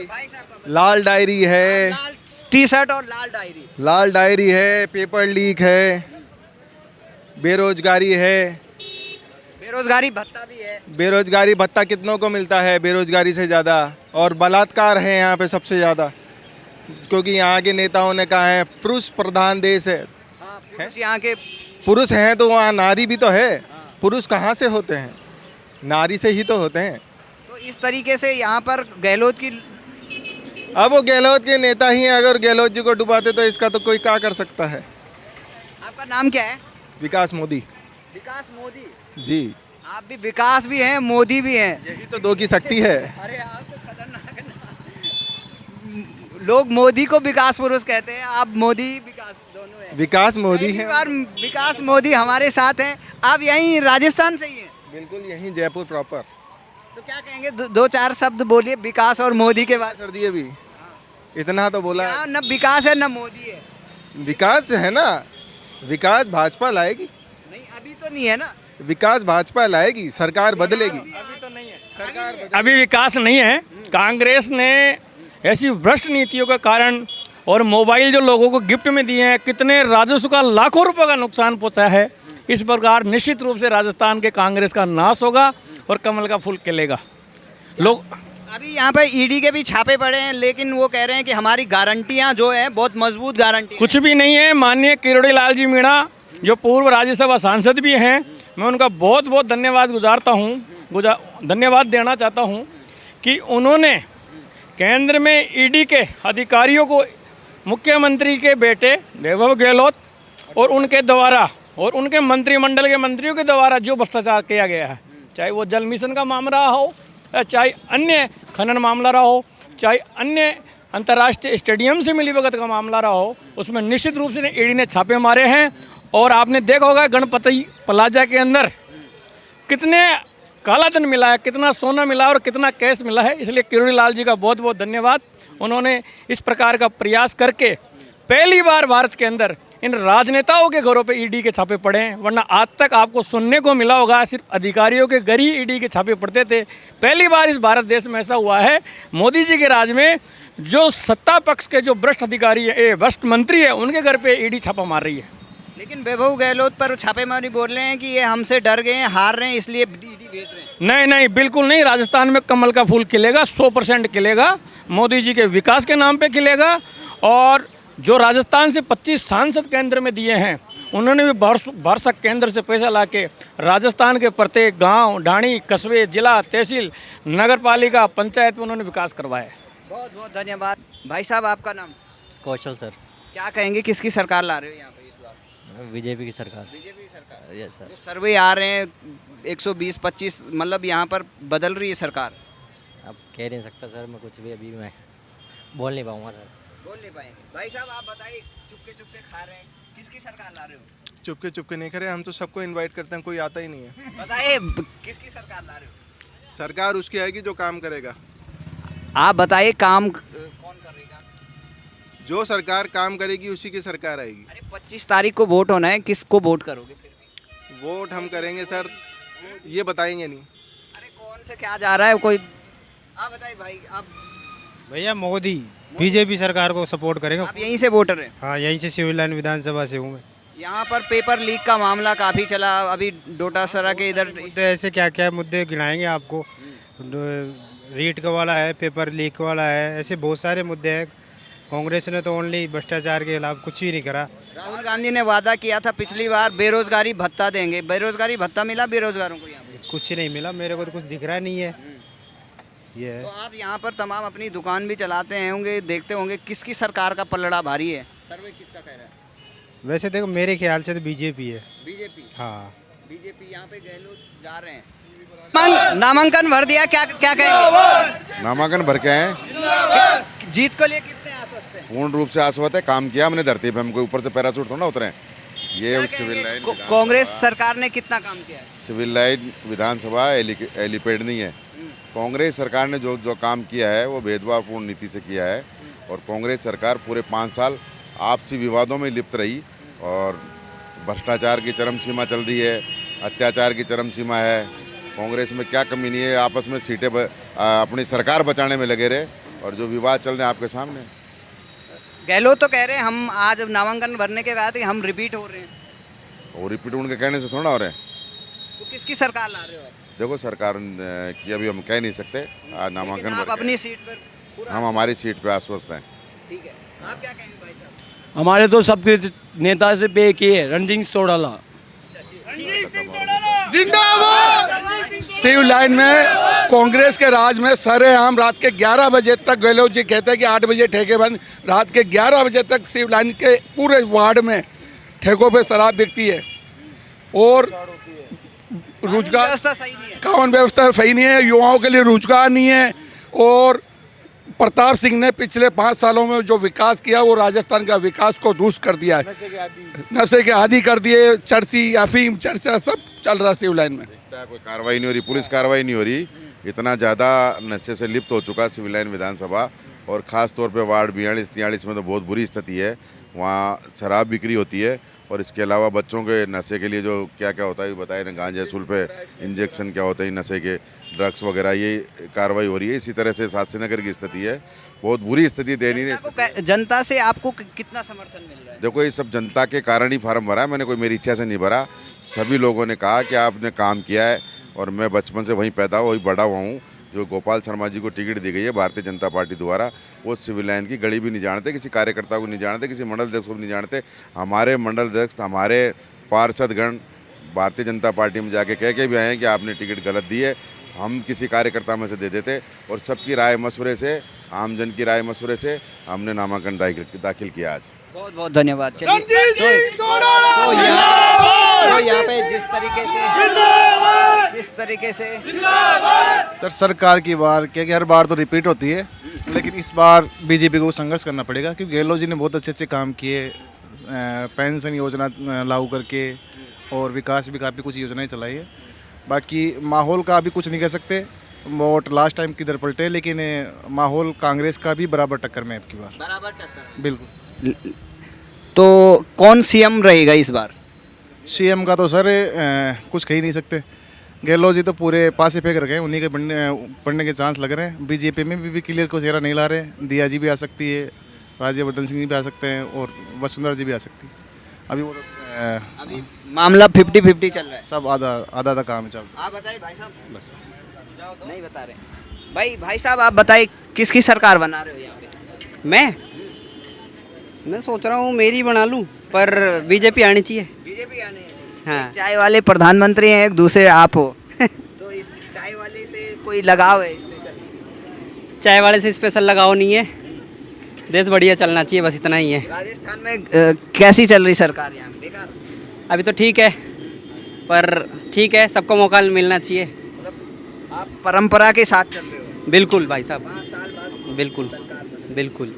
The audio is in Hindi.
भाई साहब का बताइए। लाल डायरी है, लाल टी शर्ट और लाल डायरी। लाल डायरी है, पेपर लीक है, बेरोजगारी है। बेरोजगारी भत्ता भी है। बेरोजगारी भत्ता कितनों को मिलता है बेरोजगारी से ज़्यादा? और बलात्कार है यहाँ पे सबसे ज़्यादा, क्योंकि यहाँ के नेताओं ने कहा है पुरुष प्रधान देश है। हाँ, पुरुष यहाँ के। पुरुष हैं तो वहाँ नारी भी तो है। पुरुष कहाँ से होते हैं? नारी से ही तो होते हैं। तो इस तरीके से यहाँ पर गहलोत की। अब वो गहलोत के नेता ही हैं, अगर गहलोत जी को डुबाते तो इसका तो कोई क्या कर सकता है। आपका नाम क्या है? विकास मोदी विकास मोदी। जी। आप भी विकास भी हैं, मोदी भी हैं। यही तो दो की शक्ति है। अरे आप तो खतरनाक ना। लोग मोदी को विकास पुरुष कहते हैं, आप मोदी विकास दोनों हैं। विकास मोदी पहली है। बार विकास मोदी हमारे साथ हैं। आप यहीं राजस्थान से ही हैं? बिल्कुल यहीं जयपुर प्रॉपर। तो क्या कहेंगे, दो चार शब्द बोलिए विकास और मोदी के बाद। सर दिए भी इतना तो बोला है। यहाँ न विकास है न मोदी है। विकास है ना, विकास भाजपा लाएगी। नहीं, अभी तो नहीं है ना। विकास भाजपा लाएगी, सरकार बदलेगी। अभी विकास नहीं है। कांग्रेस ने ऐसी भ्रष्ट नीतियों के कारण और मोबाइल जो लोगों को गिफ्ट में दिए हैं, कितने राजस्व का लाखों रुपए का नुकसान पहुंचा है। इस प्रकार निश्चित रूप से राजस्थान के कांग्रेस का नाश होगा और कमल का फूल खिलेगा। लोग अभी यहाँ पर ईडी के भी छापे पड़े हैं, लेकिन वो कह रहे हैं कि हमारी गारंटियाँ जो है बहुत मजबूत गारंटी। कुछ भी नहीं है। माननीय किरोड़ी लाल जी मीणा जो पूर्व राज्यसभा सांसद भी हैं, मैं उनका बहुत बहुत धन्यवाद धन्यवाद देना चाहता हूं कि उन्होंने केंद्र में ईडी के अधिकारियों को मुख्यमंत्री के बेटे वैभव गहलोत और उनके द्वारा और उनके मंत्रिमंडल के मंत्रियों के द्वारा जो भ्रष्टाचार किया गया है, चाहे वो जल मिशन का मामला हो, चाहे अन्य खनन मामला रहा हो, चाहे अन्य अंतर्राष्ट्रीय स्टेडियम से मिलीभगत का मामला रहा हो, उसमें निश्चित रूप से ईडी ने छापे मारे हैं। और आपने देखा होगा गणपति प्लाजा के अंदर कितने काला धन मिला है, कितना सोना मिला है और कितना कैश मिला है। इसलिए किरोड़ी लाल जी का बहुत बहुत धन्यवाद। उन्होंने इस प्रकार का प्रयास करके पहली बार भारत के अंदर इन राजनेताओं के घरों पे ईडी के छापे पड़े हैं, वरना आज तक आपको सुनने को मिला होगा सिर्फ अधिकारियों के घर ही ईडी के छापे पड़ते थे। पहली बार इस भारत देश में ऐसा हुआ है, मोदी जी के राज में जो सत्ता पक्ष के जो भ्रष्ट अधिकारी है, भ्रष्ट मंत्री है, उनके घर पे ईडी छापा मार रही है। लेकिन वैभव गहलोत पर छापेमारी बोल रहे हैं कि ये हमसे डर गए हैं, हार रहे हैं, इसलिए ईडी भेज रहे हैं। नहीं नहीं, बिल्कुल नहीं। राजस्थान में कमल का फूल खिलेगा, 100% खिलेगा। मोदी जी के विकास के नाम पे खिलेगा। और जो राजस्थान से 25 सांसद केंद्र में दिए हैं, उन्होंने भी भरसक केंद्र से पैसा लाके राजस्थान के प्रत्येक गांव, ढाणी, कस्बे, जिला, तहसील, नगर पालिका, पंचायत में उन्होंने विकास करवाया है। बहुत बहुत धन्यवाद। भाई साहब आपका नाम? कौशल सर। क्या कहेंगे, किसकी सरकार ला रहे हो यहाँ पे इस बार? बीजेपी की सरकार। बीजेपी की सरकार। Yes sir. जो सर्वे आ रहे हैं 120-25, मतलब यहाँ पर बदल रही है सरकार। अब कह नहीं सकता सर मैं कुछ भी, अभी मैं बोल नहीं पाऊँगा सर। बोल नहीं पाएंगे। भाई साहब आप बताइए, चुपके चुपके खा रहे हैं, किसकी सरकार ला रहे हो? चुपके चुपके नहीं करे, हम तो सबको इनवाइट करते हैं, कोई आता ही नहीं है। बताइए किसकी सरकार ला रहे हो? सरकार उसकी आएगी जो काम करेगा। आप बताइए काम कौन करेगा? जो सरकार काम करेगी उसी की सरकार आएगी। अरे 25 तारीख को वोट होना है, किसको वोट करोगे फिर भी? वोट हम करेंगे सर, ये बताएंगे नहीं। अरे कौन से क्या जा रहा है कोई? आप बताइए भाई, आप भैया मोदी बीजेपी सरकार को सपोर्ट करेंगे। आप यहीं से वोटर हैं? हाँ, यहीं से सिविल लाइन विधानसभा से हूँ मैं। यहाँ पर पेपर लीक का मामला काफ़ी चला, अभी डोटासरा के इधर। मुद्दे ऐसे क्या क्या मुद्दे गिनाएंगे आपको। रीट का वाला है, पेपर लीक वाला है, ऐसे बहुत सारे मुद्दे हैं। कांग्रेस ने तो ओनली भ्रष्टाचार के खिलाफ कुछ भी नहीं करा। राहुल गांधी ने वादा किया था पिछली बार बेरोजगारी भत्ता देंगे, बेरोजगारी भत्ता मिला बेरोजगारों को? यहाँ पे कुछ नहीं मिला, मेरे को तो कुछ दिख रहा नहीं है। ये है। तो आप यहाँ पर तमाम अपनी दुकान भी चलाते हैं होंगे, देखते होंगे, किसकी सरकार का पलड़ा भारी है? सर्वे किसका कह रहा है? वैसे देखो मेरे ख्याल से तो बीजेपी है। बीजेपी। हाँ, बीजेपी। यहाँ पे गहलोत जा रहे हैं। नामांकन भर दिया, क्या क्या कहेंगे? नामांकन भर के हैं। जीत को लिए कितने आश्वस्त हैं? पूर्ण रूप से आश्वस्त है। काम किया हमने धरती पे, हम कोई ऊपर से पैराशूट थोड़ा उतरे। ये सिविल लाइन कांग्रेस सरकार ने कितना काम किया है? सिविल लाइन विधानसभा एलिपेड नहीं है। कांग्रेस सरकार ने जो जो काम किया है वो भेदभावपूर्ण नीति से किया है। और कांग्रेस सरकार पूरे 5 साल आपसी विवादों में लिप्त रही और भ्रष्टाचार की चरम सीमा चल रही है, अत्याचार की चरम सीमा है। कांग्रेस में क्या कमी नहीं है, आपस में सीटें अपनी सरकार बचाने में लगे रहे और जो विवाद चल रहे हैं आपके सामने। गहलोत तो कह रहे हैं हम आज नामांकन भरने के बाद हम रिपीट हो रहे हैं। और रिपीट उनके कहने से थोड़ा हो रहे हैं। तो किसकी सरकार ला रहे हो आप? देखो सरकार की अभी हम कह नहीं सकते। आज नामांकन लेकिन आप भर के अपनी सीट पर पूरा हम हमारी सीट पे आश्वस्त हैं। ठीक है। आप क्या कहेंगे भाई साहब? हमारे तो सबके नेता से पे किए रणजीत चौटाला जिंदाबाद। सिविल लाइन में कांग्रेस के राज में सरेआम रात के 11 बजे तक गहलोत जी कहते हैं कि 8 बजे ठेके बंद, रात के 11 बजे तक सिविल लाइन के पूरे वार्ड में ठेकों पे शराब बिकती है और रोजगार व्यवस्था सही नहीं है। कानून व्यवस्था सही नहीं है, युवाओं के लिए रोजगार नहीं है। और प्रताप सिंह ने पिछले 5 सालों में जो विकास किया वो राजस्थान का विकास को दुरुस्त कर दिया है। नशे के आदी कर दिए, चरसी अफीम चर्चा सब चल रहा है सिविल लाइन में। कोई कार्रवाई नहीं हो रही, पुलिस कार्रवाई नहीं हो रही। इतना ज़्यादा नशे से लिप्त हो चुका सिविल लाइन विधानसभा और ख़ास तौर पे वार्ड 42-43 में तो बहुत बुरी स्थिति है। वहाँ शराब बिक्री होती है और इसके अलावा बच्चों के नशे के लिए जो क्या क्या होता है बताए ना, गांजा सुल्फे इंजेक्शन क्या होता है नशे के, ड्रग्स वगैरह, ये कार्रवाई हो रही है। इसी तरह से शास्त्री की स्थिति है, बहुत बुरी स्थिति दयनीय। जनता से आपको कितना समर्थन मिल रहा है? देखो ये सब जनता के कारण ही फार्म भरा है, मैंने कोई मेरी इच्छा से नहीं भरा। सभी लोगों ने कहा कि आपने काम किया है और मैं बचपन से वहीं पैदा वहीं बड़ा हुआ हूँ। जो गोपाल शर्मा जी को टिकट दी गई है भारतीय जनता पार्टी द्वारा, वो सिविल लाइन की गली भी नहीं जानते, किसी कार्यकर्ता को नहीं जानते, किसी मंडल अध्यक्ष को भी नहीं जानते। हमारे मंडल अध्यक्ष, हमारे पार्षदगण भारतीय जनता पार्टी में जाके कह के भी आए हैं कि आपने टिकट गलत दी है, हम किसी कार्यकर्ता में से दे देते। और सबकी राय मशवरे से, आमजन की राय मशवरे से हमने नामांकन दाखिल किया आज। बहुत बहुत धन्यवाद। चलिए तो यहाँ पे जिस तरीके से तो सरकार की बार क्या कि हर बार तो रिपीट होती है, लेकिन इस बार बीजेपी को संघर्ष करना पड़ेगा क्योंकि गहलोत जी ने बहुत अच्छे काम किए, पेंशन योजना लागू करके और विकास भी काफ़ी कुछ योजनाएं चलाई है। बाकी माहौल का अभी कुछ नहीं कह सकते, वोट लास्ट टाइम किधर पलटे, लेकिन माहौल कांग्रेस का भी बराबर टक्कर में है आपकी बार। बराबर टक्कर। बिल्कुल। तो कौन सीएम रहेगा इस बार? सीएम का तो सर कुछ कह ही नहीं सकते। गहलोत जी तो पूरे पासे फेंक रखे हैं, उन्हीं के पढ़ने के चांस लग रहे हैं। बीजेपी में भी क्लियर को चेहरा नहीं ला रहे। दिया जी भी आ सकती है, राज्यवर्धन सिंह जी भी आ सकते हैं और वसुंधरा जी भी आ सकती है। अभी वो तो अभी मामला 50-50 चल रहा है। सब आधा काम है। चलता आप बताइए भाई साहब। नहीं बता रहे भाई साहब, आप बताइए किसकी सरकार बना रहे हो यहाँ पे? मैं सोच रहा हूँ मेरी बना लूँ, पर बीजेपी आनी चाहिए। बीजेपी आने चाहिए। हाँ। चाय वाले प्रधानमंत्री हैं, एक दूसरे आप हो तो इस चाय वाले से कोई लगाव है स्पेशल? चाय वाले से स्पेशल लगाव नहीं है, देश बढ़िया चलना चाहिए, बस इतना ही है। राजस्थान में कैसी चल रही सरकार यहाँ? बेकार? अभी तो ठीक है, पर ठीक है, सबको मौका मिलना चाहिए। आप परंपरा के साथ चल रहे हो? बिल्कुल भाई साहब, 5 साल बाद बिल्कुल सरकार बनी। बिल्कुल।